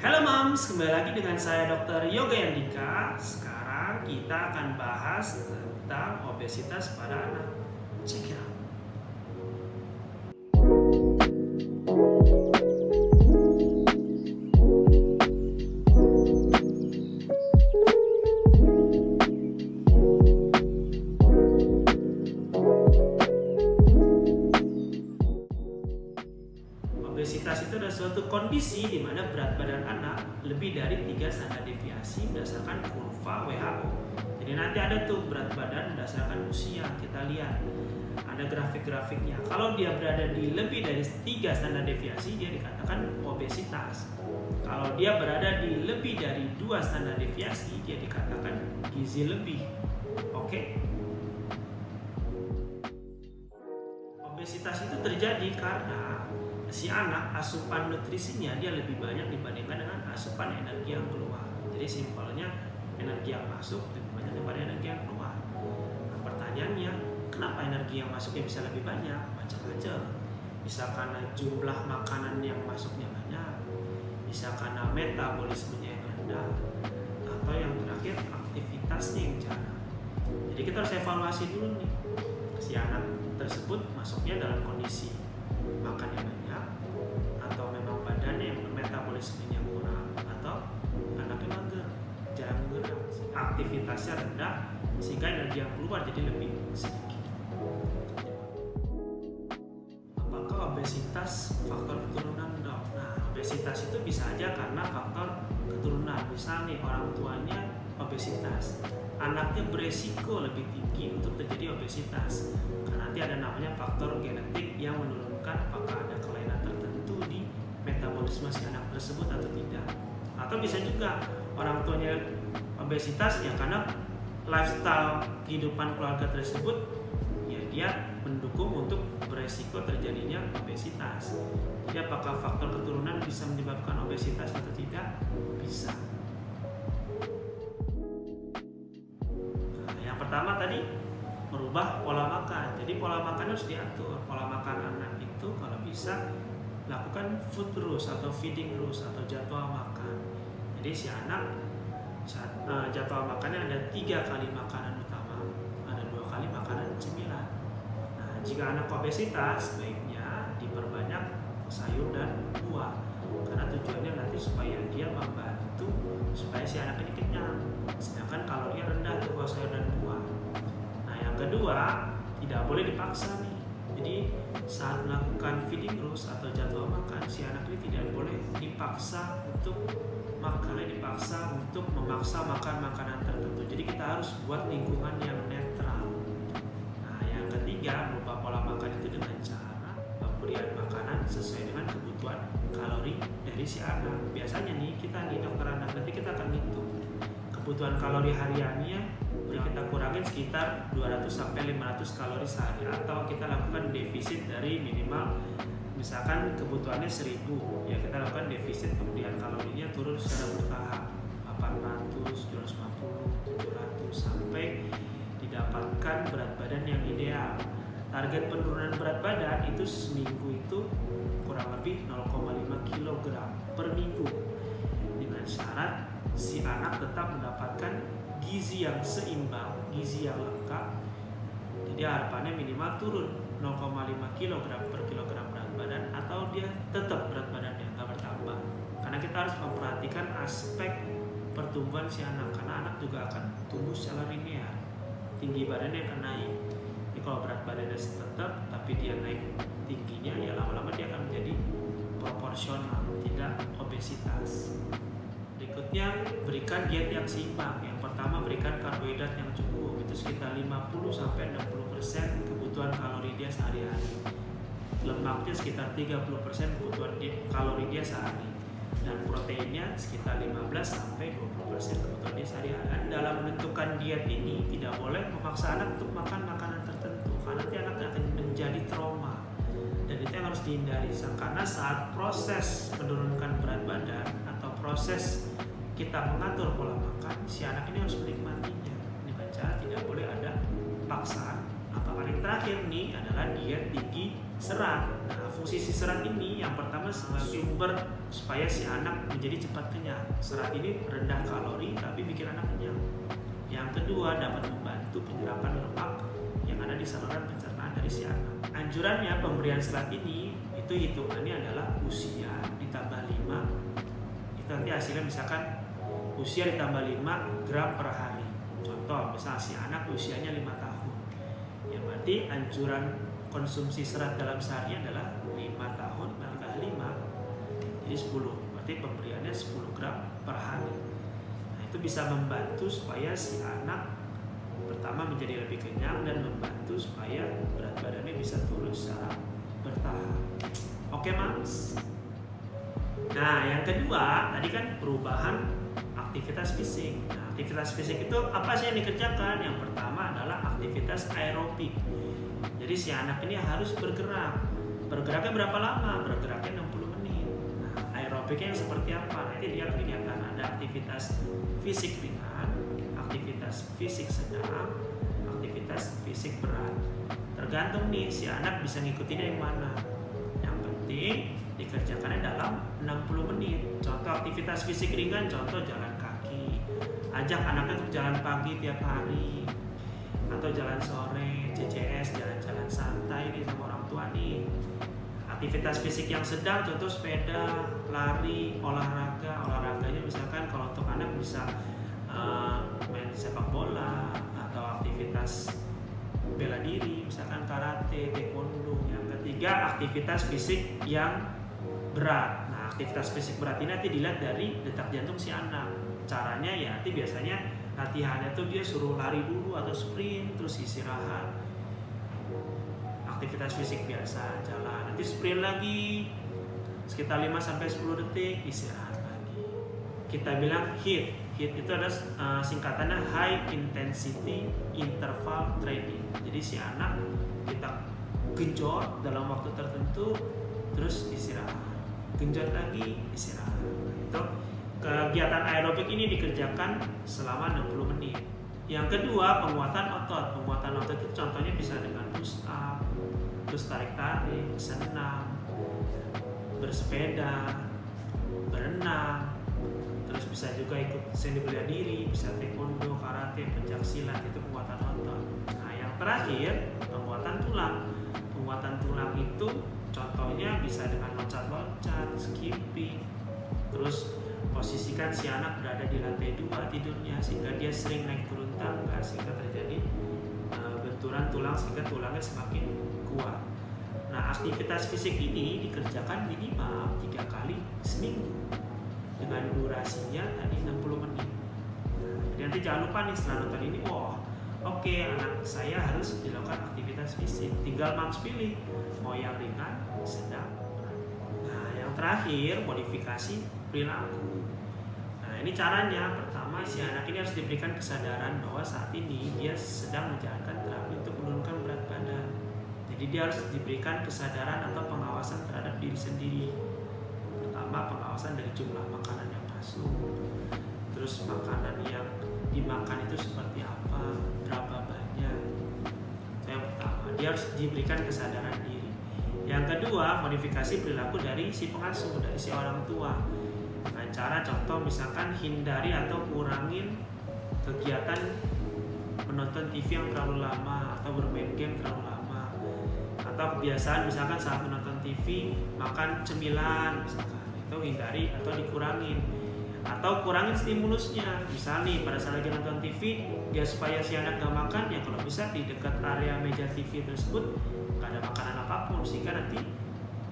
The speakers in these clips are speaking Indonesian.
Halo Moms, kembali lagi dengan saya Dr. Yoga Yandika. Sekarang kita akan bahas tentang obesitas pada anak. Check it out. Obesitas itu adalah suatu kondisi di mana berat badan anak lebih dari 3 standar deviasi berdasarkan kurva WHO. Jadi nanti ada tuh berat badan berdasarkan usia, kita lihat. Ada grafik-grafiknya. Kalau dia berada di lebih dari 3 standar deviasi, dia dikatakan obesitas. Kalau dia berada di lebih dari 2 standar deviasi, dia dikatakan gizi lebih. Oke? Obesitas itu terjadi karena si anak asupan nutrisinya dia lebih banyak dibandingkan dengan asupan energi yang keluar. Jadi simpelnya energi yang masuk lebih banyak daripada energi yang keluar. Nah, pertanyaannya, kenapa energi yang masuknya bisa lebih banyak? Macam-macam. Bisa karena jumlah makanan yang masuknya banyak, bisa karena metabolismenya yang rendah, atau yang terakhir aktivitasnya yang jarang. Jadi kita harus evaluasi dulu nih, si anak tersebut masuknya dalam kondisi makannya banyak, atau memang badannya yang metabolismenya kurang, atau anaknya mager, jarang gerak, aktivitasnya rendah sehingga energi yang keluar jadi lebih sedikit. Apakah obesitas faktor keturunan, dok? Nah, obesitas itu bisa aja karena faktor keturunan. Misalnya orang tuanya obesitas, anaknya beresiko lebih tinggi untuk terjadi obesitas. Karena nanti ada namanya faktor genetik yang menurunkan apakah ada kelainan tertentu di metabolisme si anak tersebut atau tidak. Atau bisa juga orang tuanya obesitas ya karena lifestyle kehidupan keluarga tersebut ya dia mendukung untuk beresiko terjadinya obesitas. Jadi apakah faktor keturunan bisa menyebabkan obesitas atau tidak? Bisa. Nah, yang pertama tadi merubah pola makan. Jadi pola makan harus diatur. Pola makan anak itu kalau bisa lakukan food rules atau feeding rules atau jadwal makan. Jadi si anak jadwal makannya ada 3 kali makanan utama, ada 2 kali makanan cemilan. Nah, jika anak obesitas baiknya diperbanyak sayur dan buah. Karena tujuannya nanti supaya dia membantu supaya si anak ini kenyang. Sedangkan kalorinya rendah tuh kalau sayur dan buah. Yang kedua, tidak boleh dipaksa nih. Jadi saat melakukan feeding rules atau jadwal makan, si anak ini tidak boleh dipaksa untuk makan, dipaksa untuk memaksa makan makanan tertentu. Jadi kita harus buat lingkungan yang netral. Nah, yang ketiga, merubah pola makan itu dengan cara pemberian makanan sesuai dengan kebutuhan kalori dari si anak. Biasanya nih kita nih dokter anak nanti kita akan hitung kebutuhan kalori hariannya. Kita kurangin sekitar 200 sampai 500 kalori sehari, atau kita lakukan defisit dari minimal misalkan kebutuhannya 1000, ya kita lakukan defisit pemberian kalorinya turun secara bertahap 800, 250, 700 sampai didapatkan berat badan yang ideal. Target penurunan berat badan itu seminggu itu kurang lebih 0,5 kg per minggu, dengan syarat si anak tetap mendapatkan gizi yang seimbang, gizi yang lengkap. Jadi harapannya minimal turun 0,5 kg per kilogram berat badan, atau dia tetap berat badannya nggak bertambah. Karena kita harus memperhatikan aspek pertumbuhan si anak, karena anak juga akan tumbuh secara linear, tinggi badannya akan naik. Jadi kalau berat badannya tetap tapi dia naik tingginya, ya lama-lama dia akan menjadi proporsional, tidak obesitas. Berikutnya, berikan diet yang seimbang. Yang pertama, berikan karbohidrat yang cukup, itu sekitar 50-60% kebutuhan kalori dia sehari-hari. Lemaknya sekitar 30% kebutuhan kalori dia sehari. Dan proteinnya sekitar 15-20% kebutuhan dia sehari-hari. Dan dalam menentukan diet ini tidak boleh memaksa anak untuk makan makanan tertentu, karena nanti anak akan menjadi trauma. Dan itu yang harus dihindari, karena saat proses menurunkan berat badan atau proses kita mengatur pola makan, si anak ini harus menikmatinya. Dengan cara tidak boleh ada paksaan. Apa paling terakhir nih adalah diet tinggi serat. Nah, fungsi si serat ini yang pertama sebagai sumber supaya si anak menjadi cepat kenyang. Serat ini rendah kalori tapi bikin anak kenyang. Yang kedua dapat membantu penyerapan lemak yang ada di saluran pencernaan dari si anak. Anjurannya pemberian serat ini itu hitungannya adalah usia ditambah 5. Itu nanti hasilnya misalkan usia ditambah 5 gram per hari. Contoh misalnya si anak usianya 5 tahun. Ya berarti anjuran konsumsi serat dalam sehari adalah 5 tahun kali 5 jadi 10. Berarti pemberiannya 10 gram per hari. Nah, itu bisa membantu supaya si anak pertama menjadi lebih kenyang dan membantu supaya berat badannya bisa turun secara bertahap. Oke, Mas. Nah, yang kedua tadi kan perubahan aktivitas fisik. Nah, aktivitas fisik itu apa sih yang dikerjakan? Yang pertama adalah aktivitas aerobik. Jadi si anak ini harus bergerak. Bergeraknya berapa lama? Bergeraknya 60 menit. Nah, aerobiknya yang seperti apa? Nanti dia kelihatan ada aktivitas fisik ringan, aktivitas fisik sedang, aktivitas fisik berat. Tergantung nih si anak bisa ngikutinnya yang mana. Yang penting dikerjakannya dalam 60 menit. Contoh aktivitas fisik ringan, contoh jalan kaki. Ajak anaknya untuk jalan pagi tiap hari atau jalan sore, JJS, jalan-jalan santai nih sama orang tua nih. Aktivitas fisik yang sedang contoh sepeda, lari, olahraganya misalkan kalau untuk anak bisa main sepak bola atau aktivitas bela diri misalkan karate, taekwondo. Yang ketiga aktivitas fisik yang berat. Nah, aktivitas fisik berat ini nanti dilihat dari detak jantung si anak. Caranya ya nanti biasanya latihannya tuh dia suruh lari dulu atau sprint terus istirahat. Aktivitas fisik biasa jalan, nanti sprint lagi sekitar 5-10 detik istirahat lagi. Kita bilang HIIT. HIIT itu adalah singkatannya High Intensity Interval Training. Jadi si anak kita genjot dalam waktu tertentu terus istirahat. Genjot lagi istirahat. Itu kegiatan aerobik ini dikerjakan selama 60 menit. Yang kedua, penguatan otot. Penguatan otot itu contohnya bisa dengan push up, terus tarik-tarik, senam, bersepeda, berenang, terus bisa juga ikut seni bela diri, bisa taekwondo, karate, pencaksilat, itu penguatan otot. Nah, yang terakhir, penguatan tulang. Penguatan tulang itu contohnya bisa dengan loncat-loncat, skipping, terus posisikan si anak berada di lantai 2 tidurnya sehingga dia sering naik turun tangga sehingga terjadi benturan tulang sehingga tulangnya semakin kuat. Nah, aktivitas fisik ini dikerjakan minimal 3 kali seminggu dengan durasinya tadi 60 menit. Jadi nanti jangan lupa nih setelah nonton ini, oke, anak saya harus dilakukan aktivitas fisik. Tinggal Mams pilih mau yang ringan, sedang, berat. Nah, yang terakhir modifikasi perilaku. Nah, ini caranya. Pertama, si anak ini harus diberikan kesadaran bahwa saat ini dia sedang menjalankan terapi untuk menurunkan berat badan. Jadi dia harus diberikan kesadaran atau pengawasan terhadap diri sendiri. Pertama, pengawasan dari jumlah makanan yang masuk, terus makanan yang dimakan itu seperti apa, berapa banyak. Itu yang pertama, dia harus diberikan kesadaran diri. Yang kedua, modifikasi perilaku dari si pengasuh, dari si orang tua. Dengan cara contoh misalkan hindari atau kurangin kegiatan menonton TV yang terlalu lama atau bermain game terlalu lama, atau kebiasaan misalkan saat menonton TV makan cemilan misalkan, itu hindari atau dikurangin, atau kurangin stimulusnya. Misal nih pada saat lagi nonton TV, dia supaya si anak gak makan, ya kalau bisa di dekat area meja TV tersebut gak ada makanan apapun sehingga nanti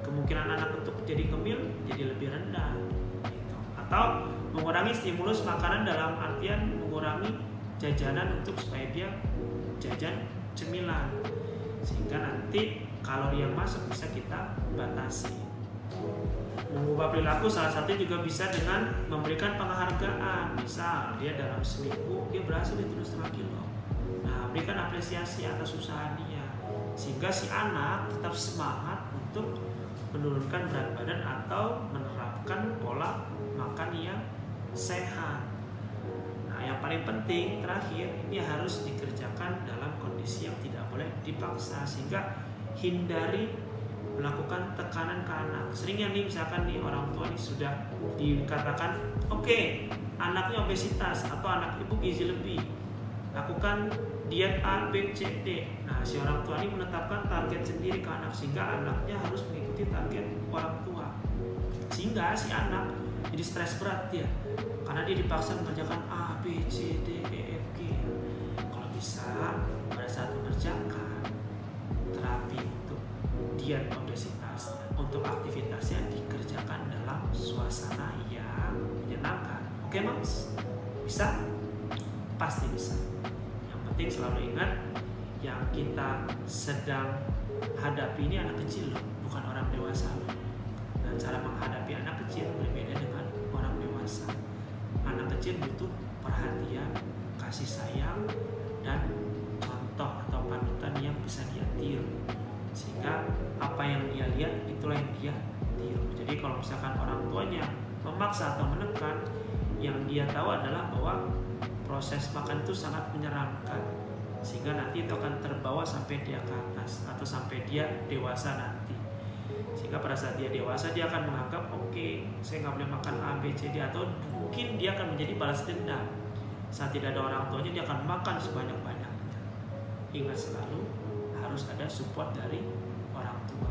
kemungkinan anak untuk jadi ngemil jadi lebih rendah gitu. Atau mengurangi stimulus makanan dalam artian mengurangi jajanan untuk supaya dia jajan cemilan sehingga nanti kalori yang masuk bisa kita batasi. Mengubah perilaku salah satu juga bisa dengan memberikan penghargaan. Misal dia dalam seminggu dia berhasil turun 0,5 kilo. Nah, berikan apresiasi atas usaha dia sehingga si anak tetap semangat untuk menurunkan berat badan atau menerapkan pola makan yang sehat. Nah, yang paling penting terakhir ini harus dikerjakan dalam kondisi yang tidak boleh dipaksa sehingga hindari melakukan tekanan ke anak. Seringnya nih misalkan nih orang tua nih sudah dikatakan oke, anaknya obesitas atau anak ibu gizi lebih, lakukan diet A, B, C, D. Nah si orang tua ini menetapkan target sendiri ke anak sehingga anaknya harus mengikuti target orang tua, sehingga si anak jadi stres berat dia karena dia dipaksa mengerjakan A, B, C, D, E, F, G. Kalau bisa pada saat mengerjakan terapi untuk diet obesitas, untuk aktivitasnya dikerjakan dalam suasana yang menyenangkan. Oke Mas? Bisa? Pasti bisa. Yang penting selalu ingat, yang kita sedang hadapi ini anak kecil loh, bukan orang dewasa loh. Dan cara menghadapi anak kecil berbeda dengan orang dewasa. Anak kecil butuh perhatian, kasih sayang, dan contoh atau panutan yang bisa dia tiru, sehingga apa yang dia lihat itulah yang dia tiru. Jadi kalau misalkan orang tuanya memaksa atau menekan, yang dia tahu adalah bahwa proses makan itu sangat menyeramkan, sehingga nanti itu akan terbawa sampai dia ke atas atau sampai dia dewasa nanti. Sehingga pada saat dia dewasa dia akan menganggap oke, saya nggak boleh makan A, B, C, D, atau mungkin dia akan menjadi balas dendam. Saat tidak ada orang tuanya dia akan makan sebanyak-banyaknya. Ingat selalu harus ada support dari orang tua.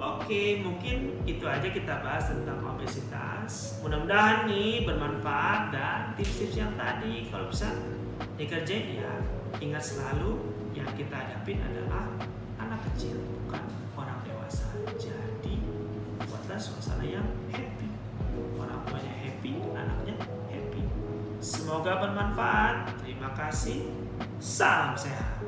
Oke, mungkin itu aja kita bahas tentang obesitas. Mudah-mudahan nih bermanfaat, dan tips-tips yang tadi kalau bisa dikerjain ya. Ingat selalu yang kita hadapin adalah anak kecil, bukan orang dewasa. Jadi buatlah suasana yang happy. Orang tuanya happy, anaknya happy. Semoga bermanfaat. Terima kasih. Salam sehat.